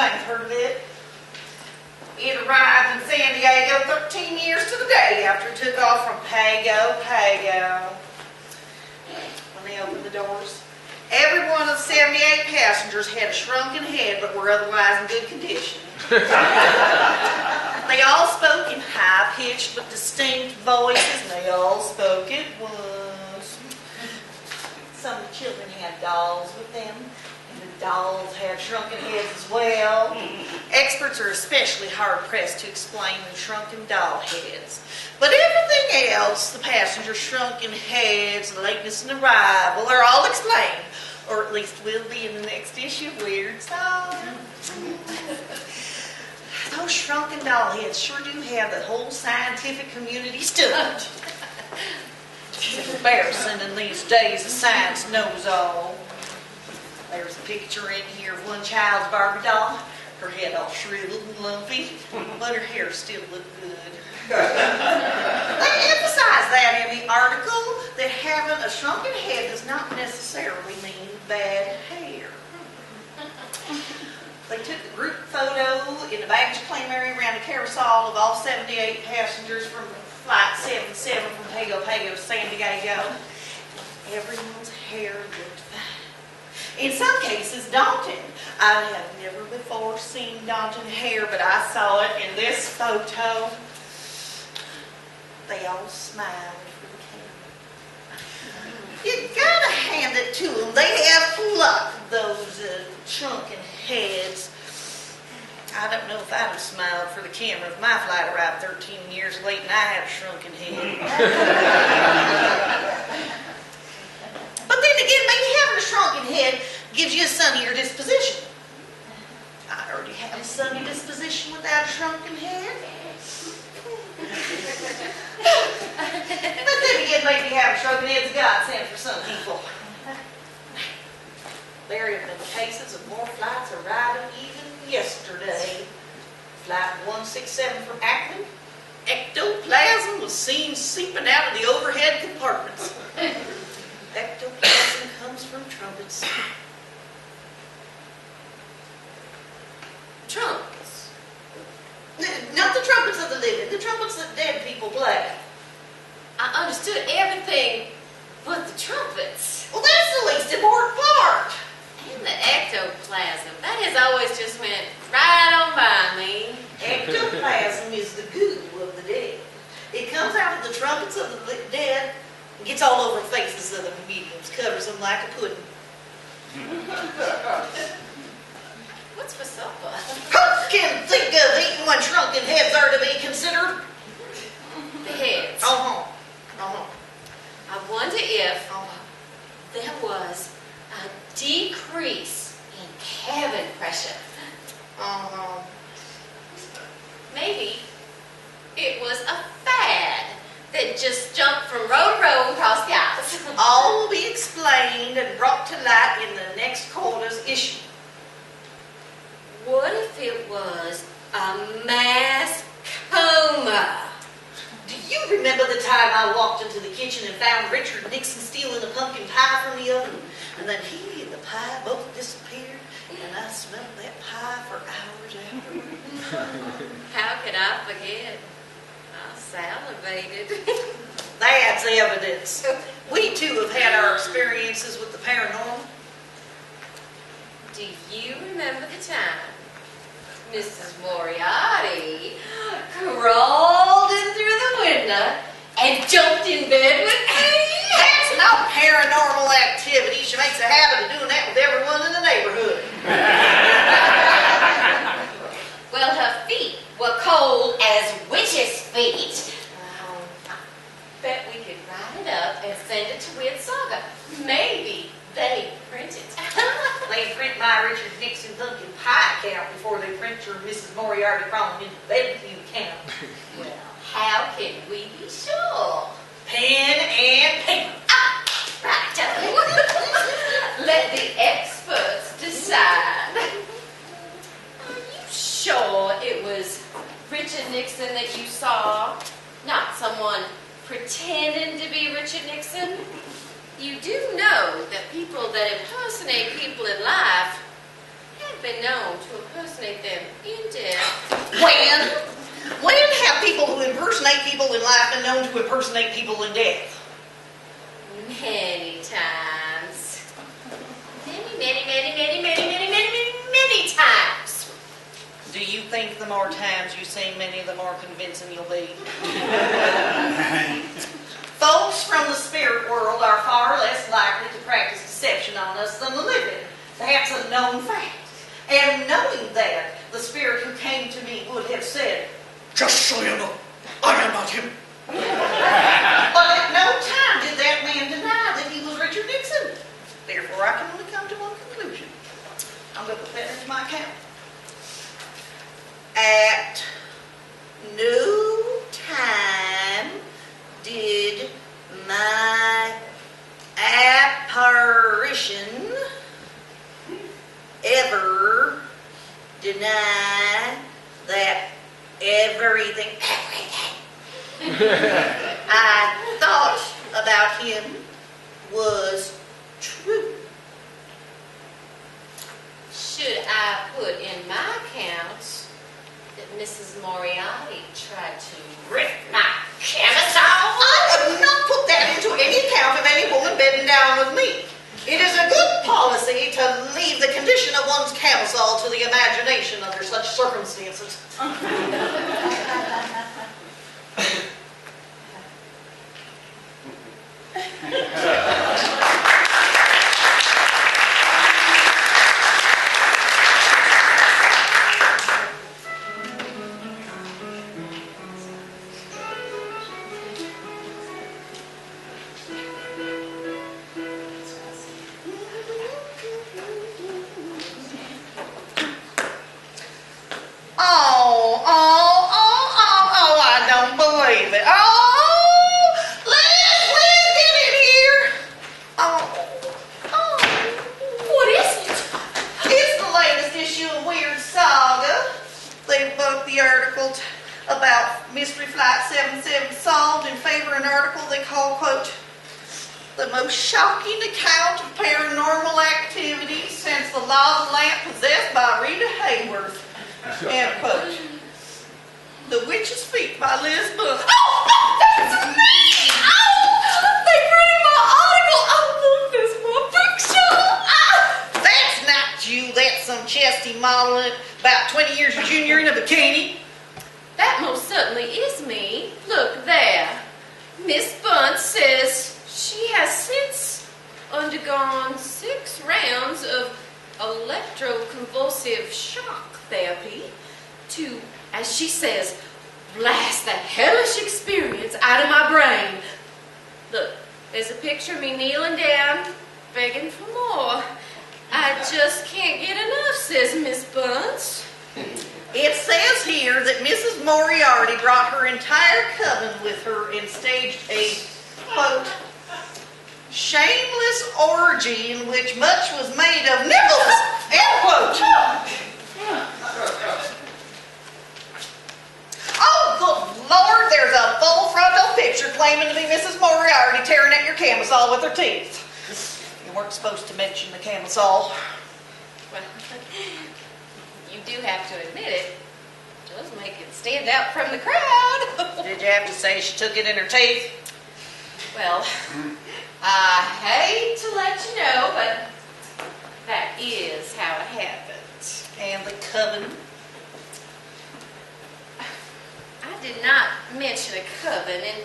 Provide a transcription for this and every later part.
may have heard of it. It arrived in San Diego 13 years to the day after it took off from Pago. When they opened the doors, every one of the 78 passengers had a shrunken head but were otherwise in good condition. They all spoke in high-pitched but distinct voices, and they all spoke at once. Some of the children had dolls with them, and the dolls had shrunken heads as well. Experts are especially hard-pressed to explain the shrunken doll heads. But everything else, the passengers' shrunken heads, the lateness in arrival, are all explained, or at least will be in the next issue of Wierd Saga. Those shrunken doll heads sure do have the whole scientific community stumped. It's embarrassing in these days of science knows all. There's a picture in here of one child's Barbie doll. Her head all shriveled and lumpy, but her hair still looked good. They emphasize that in the article that having a shrunken head does not necessarily mean bad hair. They took a group photo in the baggage claim area around the carousel of all 78 passengers from Flight 77 from Pago to San Diego. Everyone's hair looked fine. In some cases, daunting. I have never before seen daunting hair, but I saw it in this photo. They all smiled for the camera. You gotta hand it to them. They have pluck, those shrunken heads. I don't know if I'd have smiled for the camera if my flight arrived 13 years late and I had a shrunken head. But then again, maybe having a shrunken head gives you a sunnier disposition. I already have a sunny disposition without a shrunken head. But then again, maybe having a shrunken head's a godsend for some people. There have been cases of more flights arriving even yesterday. Flight 167 from Akron, ectoplasm was seen seeping out of the overhead compartments. Ectoplasm comes from trumpets. Trumpets? Not the trumpets of the living, the trumpets that dead people play. I understood everything but the trumpets. Well, that's the least important part. And the ectoplasm. That has always just went right on by me. Ectoplasm is the goo of the dead. It comes out of the trumpets of the dead and gets all over the faces of the mediums, covers them like a pudding. What's for supper? Who can think of eating when shrunken heads are to be considered? The heads. I wonder if there was a decrease in cabin pressure. Maybe it was a fad that just jumped from row to row across the aisles. All will be explained and brought to light in the next quarter's issue. What if it was a mass coma? Do you remember the time I walked into the kitchen and found Richard Nixon stealing a pumpkin pie from the oven? And then he and the pie both disappeared, and I smelled that pie for hours afterward. How could I forget? I salivated. That's evidence. We too have had our experiences with the paranormal. Do you remember the time Mrs. Moriarty crawled in through the window and jumped in bed with me? That's not paranormal activity. She makes a habit of doing that with everyone in the neighborhood. Well, her feet were cold as witches' feet. I bet we could write it up and send it to Wierd Saga. Maybe they print it. They print my Richard Nixon pumpkin pie account before they print your Mrs. Moriarty crawling into bed with you account. Well, how can we be sure? Pen and paper. Right. Let the experts decide. Are you sure it was Richard Nixon that you saw? Not someone pretending to be Richard Nixon? You do know that people that impersonate people in life have have been known to impersonate them in death. When have people who impersonate people in life been known to impersonate people in death? Many times. Many times. Do you think the more times you see many, the more convincing you'll be? Folks from the spirit world are far less likely to practice deception on us than the living. That's a known fact. And knowing that, the spirit who came to me would have said, "Just so you know, I am not him." But at no time did that man deny that he was Richard Nixon. Therefore, I can only come to one conclusion. I'm going to put that into my account. At no time did my apparition ever deny that everything I thought about him was true. Should I put in my account that Mrs. Moriarty tried to rip my camisole? I would not put that into any account of any woman bedding down with me. It is a good policy to leave the condition of one's camisole to the imagination under such circumstances. I don't believe it. Liz, get in here. What is it? It's the latest issue of Wierd Saga. They both the article about Mystery Flight 77 solved in favor of an article they call, quote, "the most shocking account of paranormal activity since the lost lamp possessed by Rita Hayworth," end quote. The Witch's Feet by Liz Book. Oh, that's me! They printed my article. Look, that's my picture. That's not you. That's some chesty model about 20 years your junior in a bikini. That most certainly is me. Look there. Miss Bunce says she has since undergone 6 rounds of electroconvulsive shock therapy to, as she says, blast the hellish experience out of my brain. Look, there's a picture of me kneeling down, begging for more. I just can't get enough, says Miss Bunce. It says here that Mrs. Moriarty brought her entire coven with her and staged a, quote, shameless orgy in which much was made of nipples, end quote. Oh, good Lord, there's a full frontal picture claiming to be Mrs. Moriarty tearing at your camisole with her teeth. You weren't supposed to mention the camisole. Well, you do have to admit it does make it stand out from the crowd. Did you have to say she took it in her teeth? Well, I hate to let you know, but that is how it happened. And the coven? I did not mention a coven, and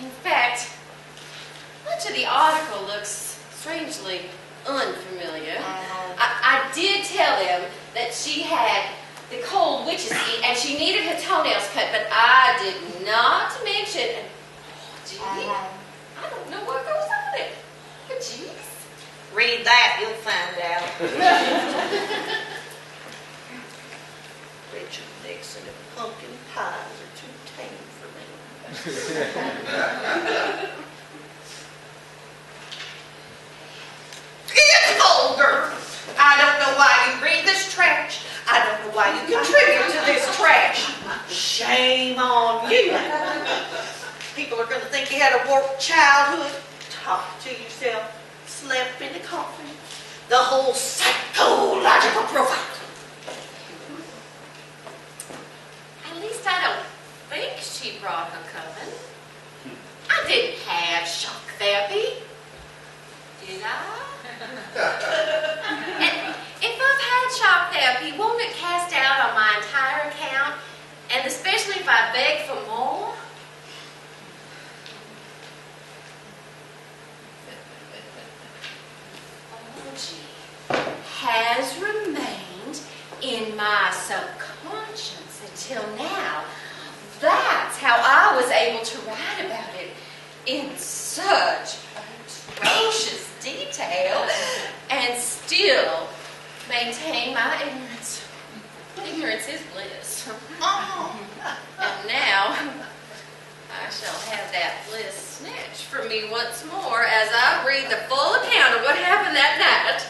in fact, much of the article looks strangely unfamiliar. I did tell them that she had the cold witch's feet and she needed her toenails cut, but I did not mention. Gee, I don't know what goes on it. But jeez. Read that, you'll find out. Richard Nixon and pumpkin pies are too tame for me. It's vulgar. I don't know why you read this trash. I don't know why you contribute to this trash. Shame on you. People are going to think you had a warped childhood. Talk to yourself. Slept in a coffin. The whole psychological profile. a coven. I didn't have shock therapy, did I? And if I've had shock therapy, won't it cast out on my entire account? And especially if I beg for more? Has remained in my subconscious until now. That's how I was able to write about it in such atrocious detail and still maintain my ignorance. Ignorance is bliss. And now I shall have that bliss snatched from me once more as I read the full account of what happened that night